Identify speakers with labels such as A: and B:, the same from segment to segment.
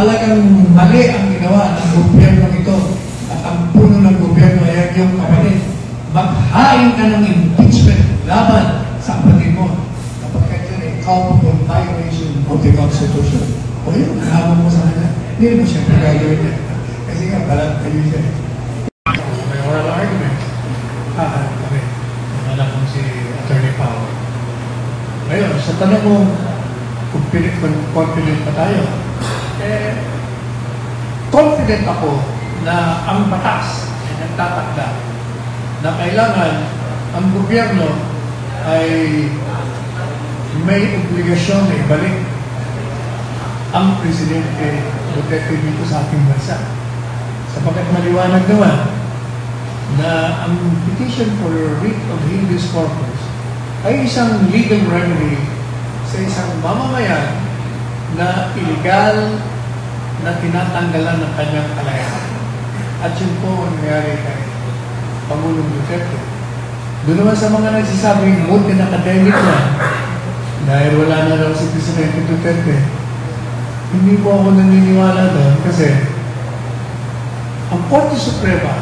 A: talagang mali ang ginawa ng gobyerno ito at ang puno ng gobyerno ay yung kapatid, maghain ka ng impeachment laban sa kapatid mo kapag yun ay culpable violation of the Constitution. O yun, nahabang mo sa kanya. Hindi mo siyempre gagawin niya. Kasi nga, balat kayo siya. May oral argument. Kami. Alam mo si Attorney Powell. Ngayon, sa tanong mo, kung confident pa tayo, confident ako na ang batas ay nagtatakda na kailangan ang gobyerno ay may obligasyon na ibalik ang Presidente Duterte dito sa ating bansa. Sapagkat maliwanag naman na ang petition for writ of habeas corpus ay isang legal remedy sa isang mamamayan na illegal na tinatanggalan ng kanyang kalayaan. At yun po ang nangyari kay Pangulong Duterte. Doon naman sa mga nagsasabing mood and academic na dahil wala na daw si Presidente Duterte, hindi po ako naniniwala doon kasi ang Korte Suprema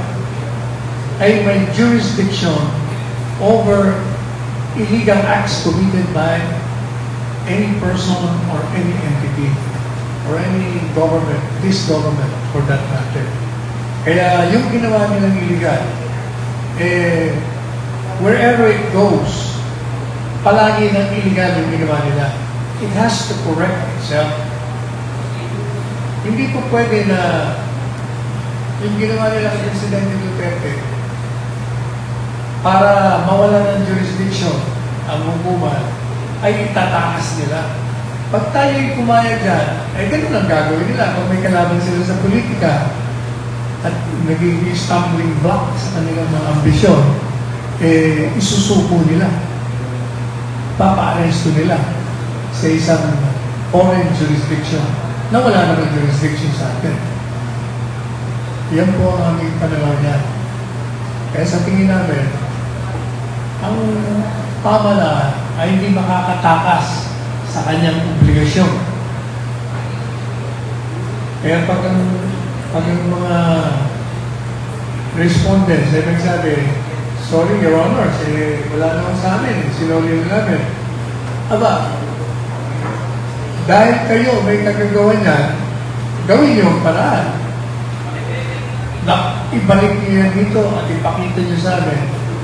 A: ay may jurisdiction over illegal acts committed by any person or any entity or any government, this government for that matter. Kaya yung ginawa nilang illegal, wherever it goes, palagi ng illegal yung ginawa nila. It has to correct itself. Hindi po pwede na yung ginawa nila kay Presidente Duterte para mawala ng jurisdiction ang hukuman ay itatakas nila. Pag tayo'y pumayag dyan, ay ganun ang gagawin nila. Pag may kalaban sila sa politika at naging stumbling block sa kanilang mga ambisyon, isusuko nila. Papa-aresto nila sa isang foreign jurisdiction na wala naman jurisdiction sa atin. Yan po ang aming pananaw niya. Kaya sa tingin namin, ang pamahalaan ay hindi makakatakas sa kanyang obligasyon. Kaya pag ang mga respondents ay nagsabi, sorry, Your Honor, wala naman sa amin, sinuli namin. Aba, dahil kayo may nagagawa niyan, gawin niyo ang paraan. Ibalik niyo yan dito at ipakita niyo sa amin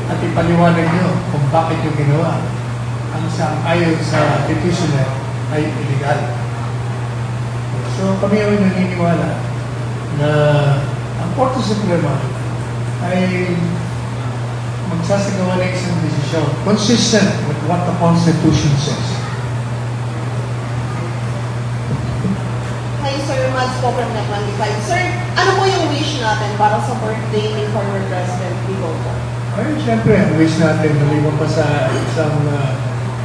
A: at ipaliwanag niyo kung bakit yung ginawa. Ang ayon sa petitioner ay illegal. So kami ay naniniwala na ang Korte Suprema ay magsasagawa ng isang desisyon consistent with what the Constitution says.
B: Hi, Sir Mads po from Net25. Sir, ano po yung wish natin para sa birthday ni former President Vigoto?
A: Ay, siyempre, ang wish natin, maliban pa sa isang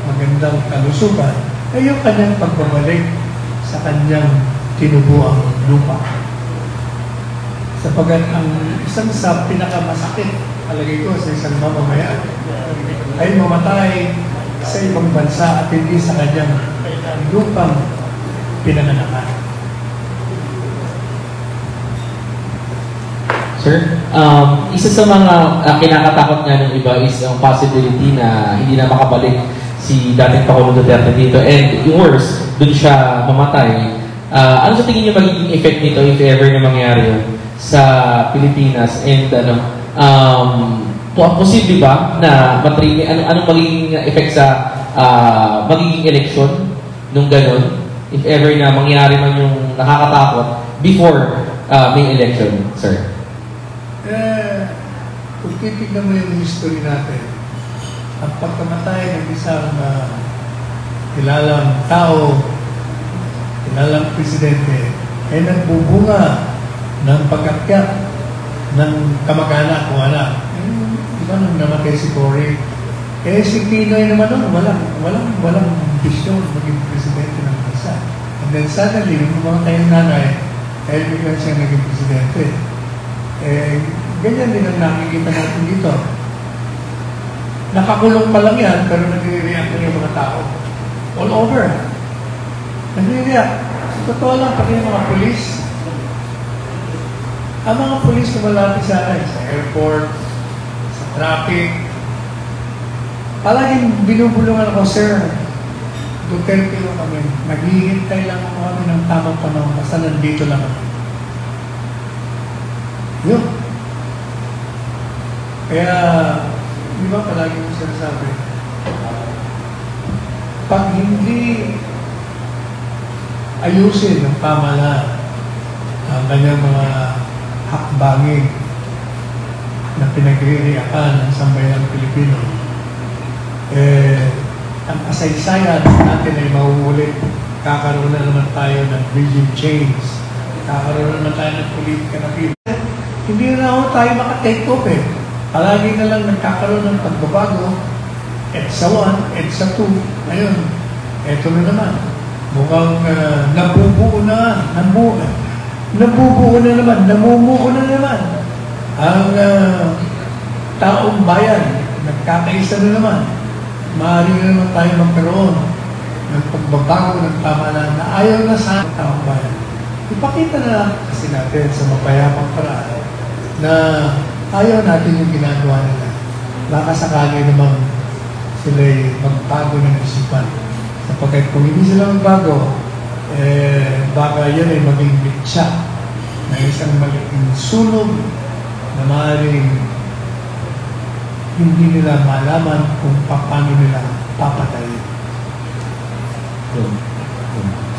A: magandang kalusugan, ay yung kanyang pagbabalik sa kanyang tinubuang lupa. Sapagat ang isang sa pinakamasakit, palagay ko sa isang mamamayan, ay mamatay sa ibang bansa at hindi sa kanyang lupang pinananakan.
C: Sir, isa sa mga kinakatakot nga ng iba is ang possibility na hindi na makabalik si dating Pangulong Duterte dito. And yung worst, dun siya mamatay. Ano sa tingin niyo magiging effect nito if ever na mangyari yun sa Pilipinas? And posible ba na anong magiging effect sa magiging election nung ganun? If ever na mangyari man yung nakakatakot before may election, sir?
A: Kung titignan mo yung history natin, ang pagkamatay ng isang kilalang tao, kilalang presidente, ay nagbubunga ng pagkakyat ng kamag-anak o anak. Diba nung namatay si Cory? Si Pinoy naman nun, walang ambisyon maging presidente ng bansa. And then suddenly, yung mga kayong nanay, ay biglang siya naging presidente. Ganyan din ang nakikita natin dito. Nakakulong pa lang yan, pero nagre-react na yung mga tao. All over. Nagre-react. totoo lang, pati yung mga pulis, ang mga pulis na malapit sa akin, sa airport, sa traffic, palaging binubulungan ako, sir, Duterte lang kami. Naghihintay lang ako kami ng tamang panahon basta nandito lang kami. Yun. Kaya, di ba palagi mo sinasabi, pag hindi ayusin ng pamahalaan ang kanyang mga hakbangin na pinagre-reakan ng sambayanang Pilipino, ang kasaysayan natin ay mauulit. Kakaroon na naman tayo ng regime change. Kakaroon na naman tayo ng politika na Pilipino. Hindi na ako tayo maka-take off eh. Palagi na lang nagkakaroon ng pagbabago. EDSA 1, EDSA 2. Ngayon, eto na naman. Mukhang nabubuo na. Nabubuo na naman. Namumuo na naman. Ang taong bayan, nagkakaisa na naman. Maaari na naman tayo magkaroon ng pagbabago ng pamahalaan na ayaw na sa taong bayan. Ipakita na lang kasi natin sa mapayapang paraan na ayaw natin yung ginagawa nila. Baka sakali namang sila'y magbago ng isipan. Sapagkat kung hindi sila magbago, baka yan ay maging mitsa na isang malaking sunog na maaaring hindi nila malaman kung paano nila papatayin.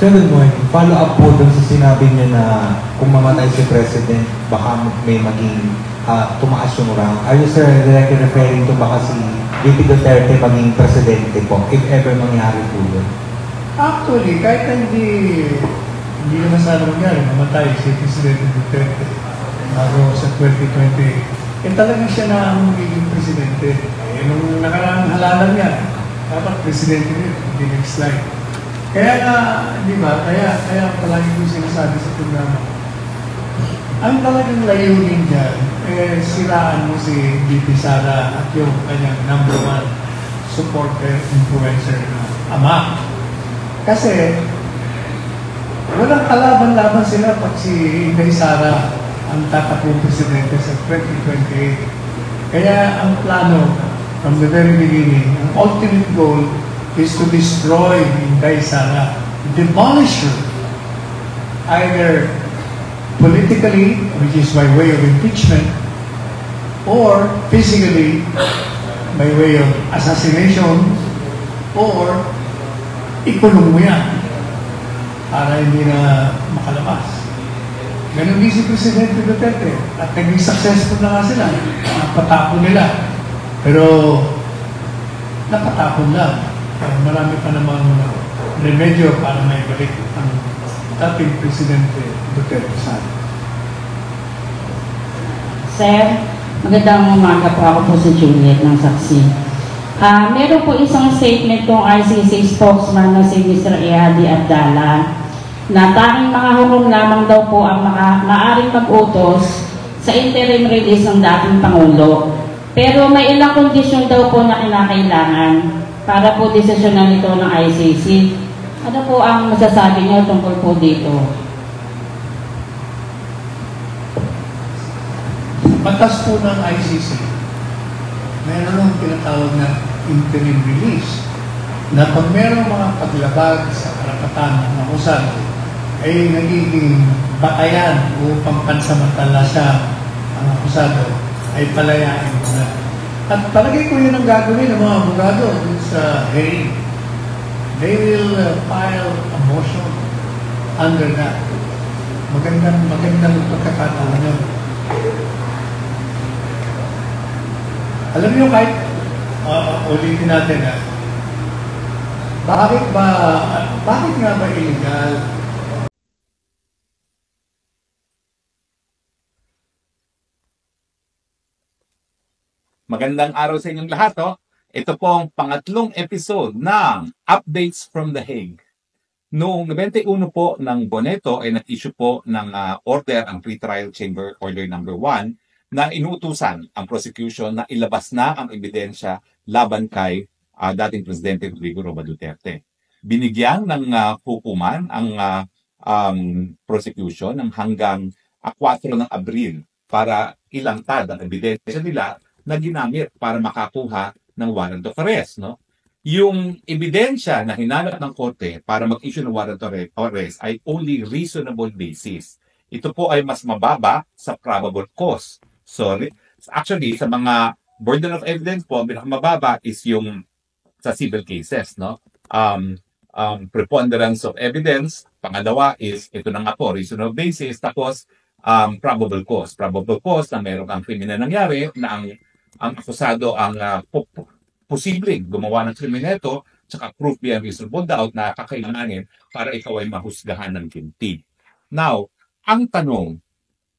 D: Senator Moy, follow up po dun sa sinabi niya na kung mamatay si President, baka may maging tumaas yung rank. Are you, sir, directly referring to baka si VP Duterte maging presidente po, if ever mangyari po yun?
A: Actually, kahit hindi naman sana mangyari, mamatay si Presidente Duterte bago sa 2028. Talagang siya na ang magiging presidente. Nung nakaraang halalan niya, dapat presidente rin, hindi next slide. Kaya nga, di ba, kaya palagi ko sinasabi sa programa, ang talagang layunin dyan, siraan mo si VP Sara at yung kanyang #1 supporter, influencer na ama. Kasi, walang kalaban-laban sila pag si Inday Sara ang tatakbong presidente sa 2028. Kaya ang plano from the very beginning, ang ultimate goal is to destroy Inday Sara, demolish her, either politically, which is by way of impeachment, or physically, by way of assassination, or ikulong mo yan para hindi na makalabas. Ganun din si Presidente Duterte. At naging successful na nga sila. Napatapon nila. Pero, napatapon lang. Marami pa namang remedyo para may balik ang dating Presidente Duterte sa atin.
E: Sir, magandang umaga po. Ako po si Juliet ng Saksi. Meron po isang statement ng RCC spokesman na si Mr. Ehadi Abdala na tanging mga hulong lamang daw po ang maaaring mag-utos sa interim release ng dating Pangulo. Pero may ilang kondisyon daw po na kinakailangan para po desisyonan nito ng ICC. Ano po ang masasabi niyo tungkol po dito?
A: Batas po ng ICC, meron ng tinatawag na interim release na pag merong mga paglabag sa karapatan ng akusado, ay nagiging batayan upang pansamantala siya ang akusado ay palayain mo na. At palagay ko yun ang gagawin ng mga abogado dun sa hearing. They will file a motion under that. Magandang pagkakataon yun. Alam niyo kahit ulitin natin bakit nga ba illegal?
F: Magandang araw sa inyong lahat. Ito po ang pangatlong episode ng Updates from The Hague. Noong 91 po ng Boneto ay nag-issue po ng order ang Pre-Trial Chamber Order No. 1 na inuutusan ang prosecution na ilabas na ang ebidensya laban kay dating Presidente Rodrigo Roa Duterte. Binigyan ng hukuman ang prosecution ng hanggang 4 ng Abril para ilantad ang ebidensya nila na ginamit para makakuha ng warrant of arrest, no? Yung ebidensya na hinanap ng korte para mag-issue ng warrant of arrest ay only reasonable basis. Ito po ay mas mababa sa probable cause. So, actually, sa mga burden of evidence po, pinakamababa is yung sa civil cases, no? Preponderance of evidence. Pangalawa is, ito na nga po, reasonable basis. Tapos, probable cause. Probable cause na meron kang krimen na nangyari na ang akusado ang posibleng gumawa ng krimen ito, tsaka proof beyond reasonable doubt na kakailanganin para ikaw ay mahusgahan ng guilty. Now, ang tanong,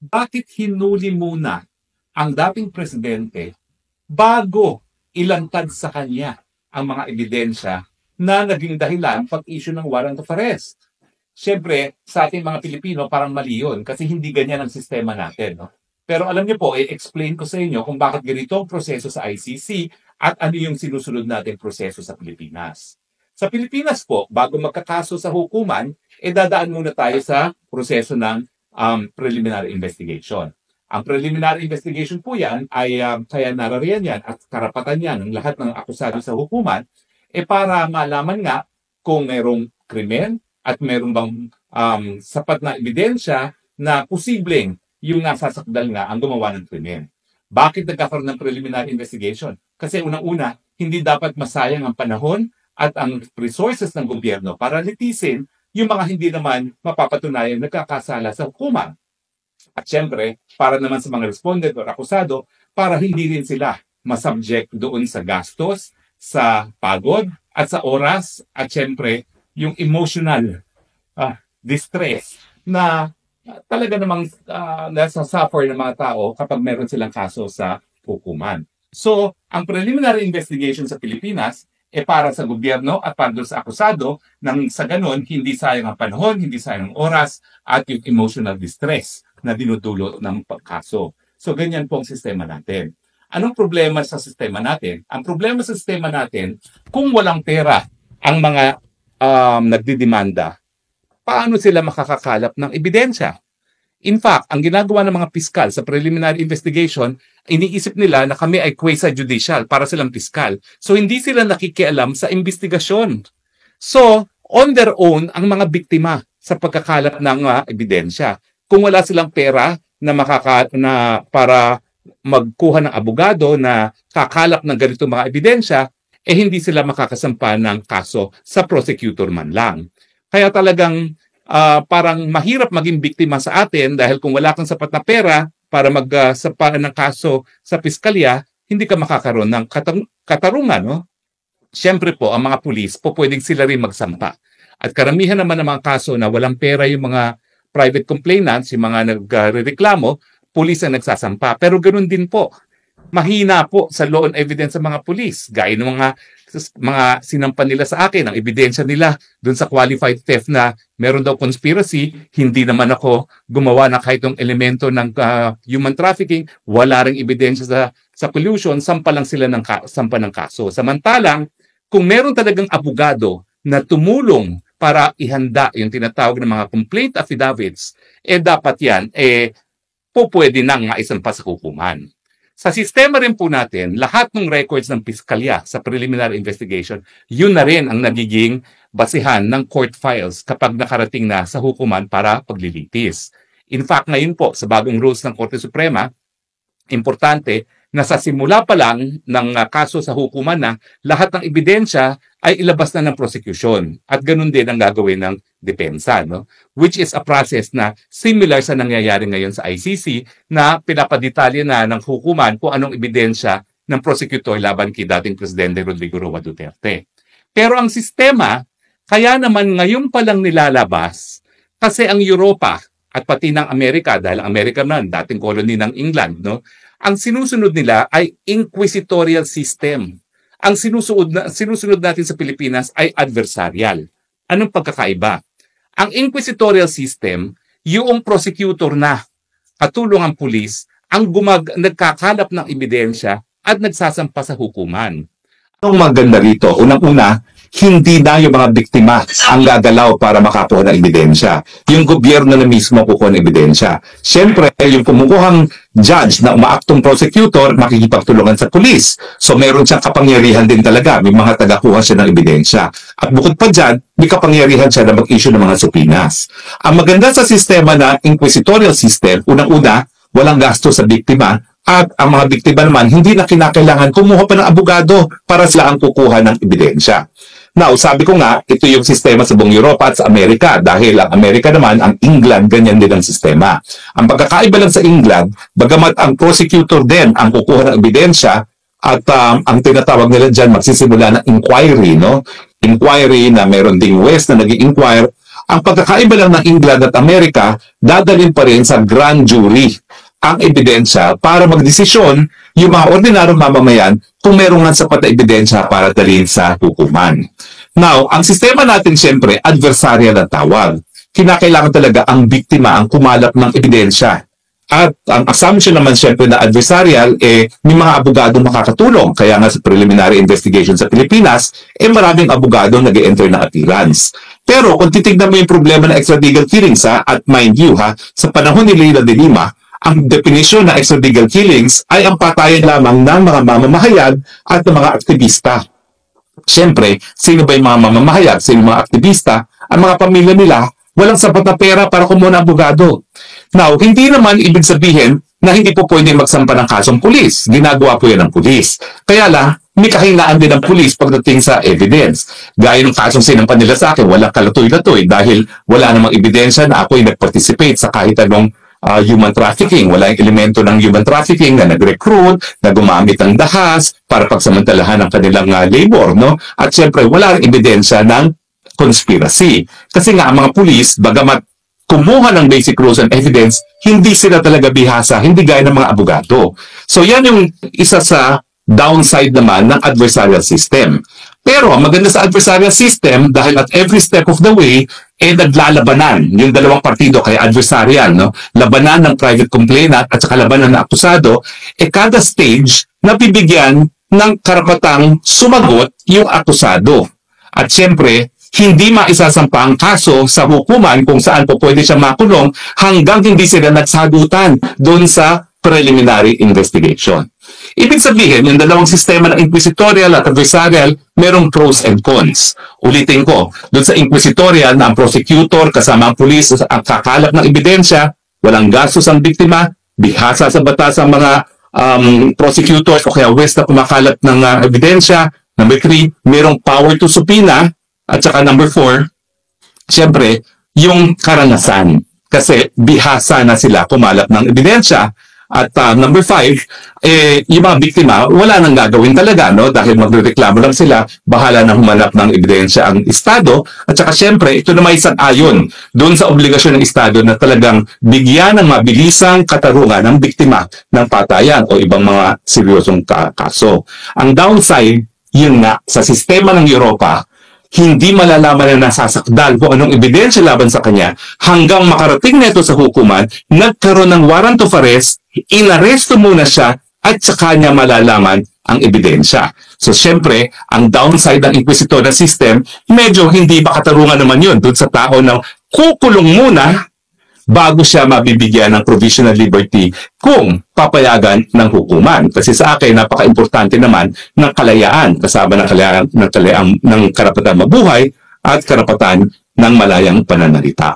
F: bakit hinuli muna ang dating presidente bago ilantad sa kanya ang mga ebidensya na naging dahilan pag-issue ng warrant of arrest? Siyempre, sa ating mga Pilipino, parang mali yun kasi hindi ganyan ang sistema natin, no? Pero alam niyo po, i-explain ko sa inyo kung bakit ganito ang proseso sa ICC at ano yung sinusunod nating proseso sa Pilipinas. Sa Pilipinas po, bago magkakaso sa hukuman, dadaan muna tayo sa proseso ng preliminary investigation. Ang preliminary investigation po yan ay kaya narariyan yan at karapatan yan ng lahat ng akusado sa hukuman para malaman nga kung mayroong krimen at mayroong bang sapat na ebidensya na posibleng yung nasasakdal nga ang gumawa ng krimen. Bakit nagkakaroon ng preliminary investigation? Kasi unang-una, hindi dapat masayang ang panahon at ang resources ng gobyerno para litisin yung mga hindi naman mapapatunayan nagkakasala sa hukuman. At syempre, para naman sa mga respondent o akusado, para hindi rin sila masubject doon sa gastos, sa pagod, at sa oras, at syempre, yung emotional distress na talaga namang nasa-suffer ng mga tao kapag meron silang kaso sa hukuman. So, ang preliminary investigation sa Pilipinas para sa gobyerno at para sa akusado nang sa ganon, hindi sayang ang panahon, hindi sayang ang oras at yung emotional distress na dinudulot ng pagkaso. So, ganyan po ang sistema natin. Anong problema sa sistema natin? Ang problema sa sistema natin, kung walang pera ang mga nagdidemanda, paano sila makakakalap ng ebidensya? In fact, ang ginagawa ng mga piskal sa preliminary investigation, iniisip nila na kami ay quasi-judicial para silang piskal. So, hindi sila nakikialam sa investigasyon. So, on their own, ang mga biktima sa pagkakalap ng ebidensya. Kung wala silang pera na para magkuha ng abogado na kakalap ng ganito mga ebidensya, hindi sila makakasampa ng kaso sa prosecutor man lang. Kaya talagang parang mahirap maging biktima sa atin dahil kung wala kang sapat na pera para magsampa ng kaso sa piskalya, hindi ka makakaroon ng katarungan. No? Siyempre po, ang mga pulis, pwedeng sila rin magsampa. At karamihan naman ng mga kaso na walang pera yung mga private complainants, yung mga nagrereklamo, pulis ang nagsasampa. Pero ganoon din po. Mahina po sa law and evidence sa mga pulis. Gaya ng mga sinampan nila sa akin, ang ebidensya nila dun sa qualified theft na meron daw conspiracy, hindi naman ako gumawa ng kahit ng elemento ng human trafficking, wala ring ebidensya sa collusion, sampa lang sila ng kaso. Samantalang, kung meron talagang abogado na tumulong para ihanda yung tinatawag ng mga complaint affidavits, dapat yan, pwede nang maisampa sa hukuman. Sa sistema rin po natin, lahat ng records ng piskalya sa preliminary investigation, yun na rin ang nagiging basihan ng court files kapag nakarating na sa hukuman para paglilitis. In fact, ngayon po, sa bagong rules ng Korte Suprema, importante na sa simula pa lang ng kaso sa hukuman na lahat ng ebidensya ay ilabas na ng prosecution. At ganun din ang gagawin ng depensa, no? Which is a process na similar sa nangyayari ngayon sa ICC na pinapadetalye na ng hukuman kung anong ebidensya ng prosecutor laban kay dating Presidente Rodrigo Roa Duterte. Pero ang sistema, kaya naman ngayon pa lang nilalabas kasi ang Europa at pati ng Amerika, dahil ang Amerika naman, dating colony ng England, no? Ang sinusunod nila ay inquisitorial system. Ang sinusunod natin sa Pilipinas ay adversarial. Anong pagkakaiba? Ang inquisitorial system, yung prosecutor na katulong ang pulis, ang nagkakalap ng ebidensya at nagsasampa sa hukuman. Anong maganda rito? Unang-una, hindi na yung mga biktima ang gagalaw para makakuha ng ebidensya. Yung gobyerno na mismo kukuha ng ebidensya. Siyempre, yung kumukuhang judge na umaaktong prosecutor, makikipagtulungan sa pulis. So, meron siyang kapangyarihan din talaga. May mga tagakuha siya ng ebidensya. At bukod pa dyan, may kapangyarihan siya na mag-issue ng mga supinas. Ang maganda sa sistema na inquisitorial system, unang-una, walang gasto sa biktima. At ang mga biktima naman, hindi na kinakailangan kumuha pa ng abogado para sila ang kukuha ng ebidensya. Now, sabi ko nga, ito yung sistema sa buong Europa at sa Amerika dahil ang Amerika naman, ang England, ganyan din ang sistema. Ang pagkakaiba lang sa England, bagamat ang prosecutor din ang kukuha ng ebidensya at ang tinatawag nila dyan, magsisimula ng inquiry, no? Inquiry na meron ding West na nag-i-inquire. Ang pagkakaiba lang ng England at Amerika, dadalhin pa rin sa grand jury ang ebidensya para magdesisyon yung mga ordinaryong mamamayan kung meron nga sapat na ebidensya para dalhin sa hukuman. Now, ang sistema natin siyempre, adversarial ang tawag. Kinakailangan talaga ang biktima ang kumalap ng ebidensya. At ang assumption naman siyempre na adversarial, may mga abogadong makakatulong. Kaya nga sa preliminary investigation sa Pilipinas, maraming abogadong nag-enter na appearance. Pero kung titignan mo yung problema ng extradigal killings, at mind you, sa panahon ni Leila de Lima, ang definisyon ng extradigal killings ay ang patayan lamang ng mga mamamahayag at ng mga aktivista. Siyempre, sino ba yung mga mamamahayag? Sino yung mga aktivista? Ang mga pamilya nila, walang sapat na pera para kumuha ng abogado. Now, hindi naman ibig sabihin na hindi po pwedeng magsampa ng kasong pulis. Ginagawa po yan ng pulis. Kaya lang, may kahinaan din ng pulis pagdating sa evidence. Gaya ng kasong sinampan nila sa akin, walang kalatoy-latoy dahil wala namang ebidensya na ako ay nag-participate sa kahit anong human trafficking. Wala yung elemento ng human trafficking na nag-recruit, na gumamit ng dahas para pagsamantalahan ng kanilang labor, no? At syempre, wala rin ebidensya ng conspiracy. Kasi nga, ang mga pulis, bagamat kumuha ng basic rules and evidence, hindi sila talaga bihasa, hindi gaya ng mga abogado. So, yan yung isa sa downside naman ng adversarial system. Pero, ang maganda sa adversarial system, dahil at every step of the way, naglalabanan yung dalawang partido, kaya adversarial, no? Labanan ng private complainant at saka labanan ng akusado, kada stage, nabibigyan ng karapatang sumagot yung akusado. At syempre, hindi maisasampa ang kaso sa hukuman kung saan po pwede siya makulong hanggang hindi sila nagsagutan doon sa preliminary investigation. Ibig sabihin, yung dalawang sistema ng inquisitorial at adversarial, merong pros and cons. Ulitin ko, doon sa inquisitorial na ang prosecutor kasama ang pulis ang kakalap ng ebidensya, walang gastos ang biktima, bihasa sa batas ang mga prosecutors o kaya West na kumakalat ng ebidensya. Number 3, merong power to subpoena. At saka number 4, siyempre, yung karanasan. Kasi bihasa na sila kumalap ng ebidensya. At number 5, yung mga biktima, wala nang gagawin talaga, no? Dahil magreklamo lang sila, bahala na humanap ng ebidensya ang Estado. At saka siyempre, ito na may sang-ayon doon sa obligasyon ng Estado na talagang bigyan ng mabilisang katarungan ng biktima ng patayan o ibang mga seryosong kaso. Ang downside, yun nga, sa sistema ng Europa, hindi malalaman na nasasakdal kung anong ebidensya laban sa kanya hanggang makarating nito sa hukuman, nagkaroon ng warrant of arrest, inaresto muna siya at saka niya malalaman ang ebidensya. So, syempre, ang downside ng inquisitorial system, medyo hindi makatarungan naman yun doon sa tao na kukulong muna bago siya mabibigyan ng provisional liberty kung papayagan ng hukuman. Kasi sa akin, napaka-importante naman ng kalayaan, kasama ng kalayaan ng karapatan mabuhay at karapatan ng malayang pananalita.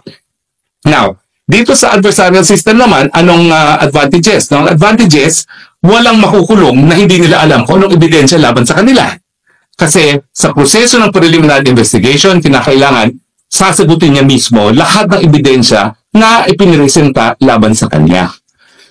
F: Now, dito sa adversarial system naman, anong advantages? Ang advantages, walang makukulong na hindi nila alam kung anong ebidensya laban sa kanila. Kasi sa proseso ng preliminary investigation, kinakailangan sasagutin niya mismo lahat ng ebidensya na ipiniresenta laban sa kanya.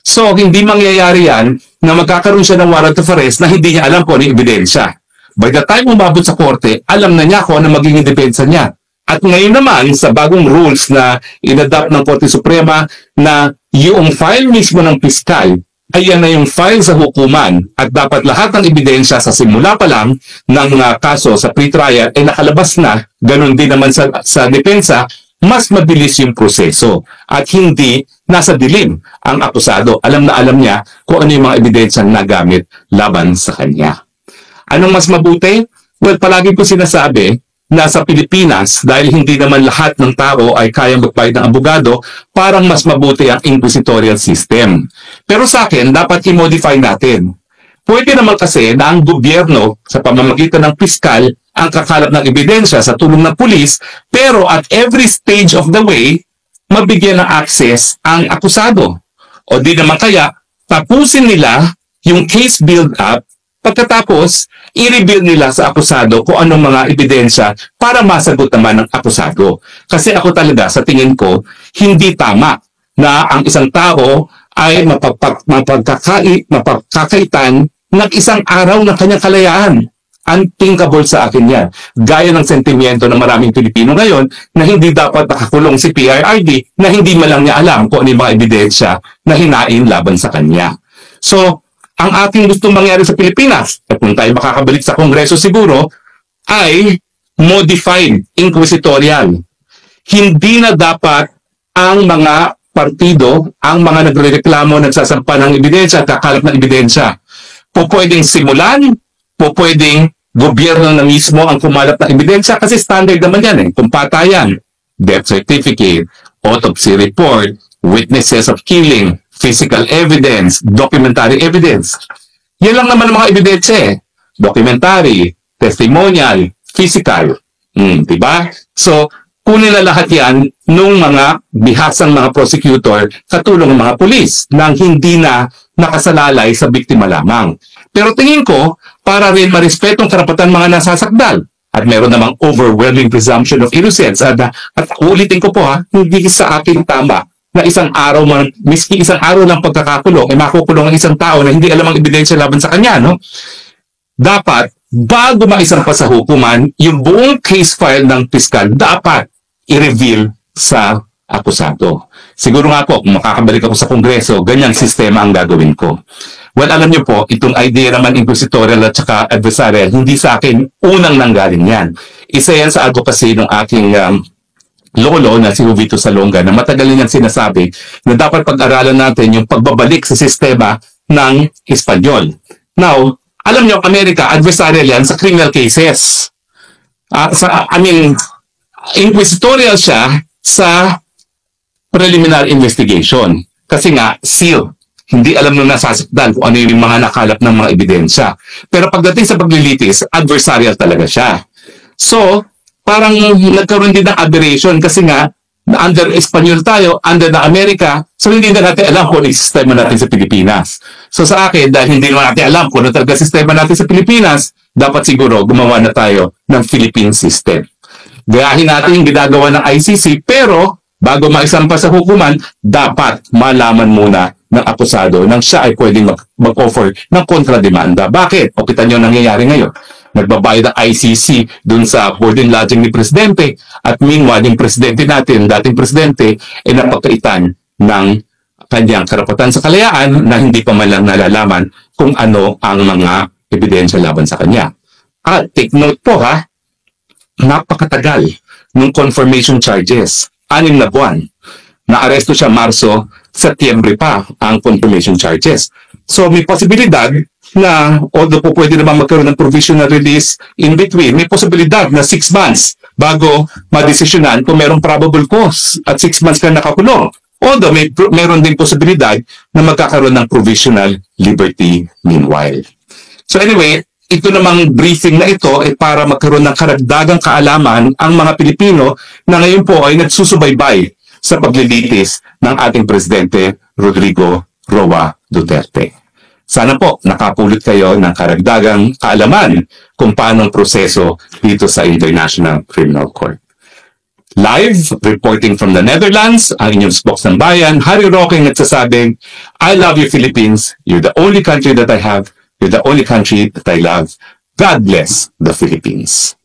F: So, hindi mangyayari yan na magkakaroon siya ng warrant of arrest na hindi niya alam kung ano yung ebidensya. By the time umabot sa korte, alam na niya kung ano magiging depensa niya. At ngayon naman, sa bagong rules na inadapt ng Korte Suprema na yung file mismo ng piskal, ayan na yung file sa hukuman at dapat lahat ng ebidensya sa simula pa lang ng kaso sa pre-trial ay nakalabas na, ganun din naman sa depensa, mas mabilis yung proseso at hindi nasa dilim ang akusado. Alam na alam niya kung ano yung mga ebidensyang nagamit laban sa kanya. Anong mas mabuti? Well, palagi ko sinasabi, na sa Pilipinas, dahil hindi naman lahat ng tao ay kayang magbayad ng abogado, parang mas mabuti ang inquisitorial system. Pero sa akin, dapat i-modify natin. Pwede naman kasi na ang gobyerno sa pamamagitan ng piskal ang kakalap ng ebidensya sa tulong ng pulis, pero at every stage of the way, mabigyan ng access ang akusado. O di naman kaya, tapusin nila yung case build-up, pagkatapos, i-reveal nila sa akusado kung anong mga ebidensya para masagot naman ng akusado. Kasi ako talaga, sa tingin ko, hindi tama na ang isang tao ay mapagkakaitan ng isang araw ng kanyang kalayaan. Unthinkable sa akin yan. Gaya ng sentimiento ng maraming Pilipino ngayon na hindi dapat nakakulong si PRRD na hindi man lang niya alam kung ano yung mga ebidensya na hinain laban sa kanya. So, ang ating gusto mangyari sa Pilipinas, at kung tayo makakabalik sa Kongreso siguro, ay modified inquisitorial. Hindi na dapat ang mga partido, ang mga nagrereklamo, nagsasampa ng ebidensya, kakalap ng ebidensya. Pwedeng simulan, pwedeng gobyerno na mismo ang kumalap ng ebidensya kasi standard naman yan kung patayan, death certificate, autopsy report, witnesses of killing, physical evidence, documentary evidence. Yan lang naman ang mga ebidensya documentary, testimonial, physical. Diba? So, kunin na lahat yan nung mga bihasang mga prosecutor katulong ng mga pulis nang hindi na nakasalalay sa biktima lamang. Pero tingin ko, para rin marespetong karapatan mga nasasakdal at meron namang overwhelming presumption of innocence at uulitin ko po hindi sa akin tama na isang araw man, miski isang araw lang pagkakakulong, makukulong ang isang tao na hindi alam ang ebidensya laban sa kanya, no? Dapat, bago maisampa sa hukuman, yung buong case file ng piskal dapat i-reveal sa akusado. Siguro nga po, kung makakabalik ako sa Kongreso, ganyang sistema ang gagawin ko. Well, alam niyo po, itong idea naman inquisitorial at saka adversarial, hindi sa akin unang nanggaling yan. Isa yan sa advocacy ng aking lolo na si Jovito Salonga na matagal niyang sinasabi na dapat pag-aralan natin yung pagbabalik sa sistema ng Espanyol. Now, alam niyo, Amerika, adversarial yan sa criminal cases. Inquisitorial siya sa preliminary investigation. Kasi nga, seal. Hindi alam nung nasasakdan kung ano yung mga nakalap ng mga ebidensya. Pero pagdating sa paglilitis, adversarial talaga siya. So, parang nagkaroon din ng aberration kasi nga, under Espanyol tayo, under na Amerika, so hindi na natin alam kung ano yung sistema natin sa Pilipinas. So sa akin, dahil hindi naman natin alam kung ano talaga sistema natin sa Pilipinas, dapat siguro gumawa na tayo ng Philippine system. Gayahin natin yung ginagawa ng ICC, pero bago maisampa sa hukuman, dapat malaman muna ng akusado nang siya ay pwedeng mag-offer ng kontrademanda. Bakit? O kita nyo nangyayari ngayon. Nagbabayad ang ICC dun sa board and lodging ni Presidente at meanwhile yung Presidente natin, dating Presidente, ay napakaitan ng kanyang karapatan sa kalayaan na hindi pa man lang nalalaman kung ano ang mga ebidensya laban sa kanya. Take note po napakatagal ng confirmation charges. 6 na buwan. Na-aresto siya Marso, Setyembre pa ang confirmation charges. So may posibilidad na although po pwede naman magkaroon ng provisional release in between, may posibilidad na 6 months bago madesisyonan kung merong probable cause at 6 months ka nakakulong. Although meron din posibilidad na magkakaroon ng provisional liberty meanwhile. So anyway, ito namang briefing na ito ay para magkaroon ng karagdagang kaalaman ang mga Pilipino na ngayon po ay nagsusubaybay sa paglilitis ng ating Presidente Rodrigo Roa Duterte. Sana po nakapulot kayo ng karagdagang kaalaman kung paano ang proseso dito sa International Criminal Court. Live, reporting from the Netherlands, ang inyong spokesman bayan, Harry Roque nagsasabing, I love you Philippines, you're the only country that I have, you're the only country that I love. God bless the Philippines.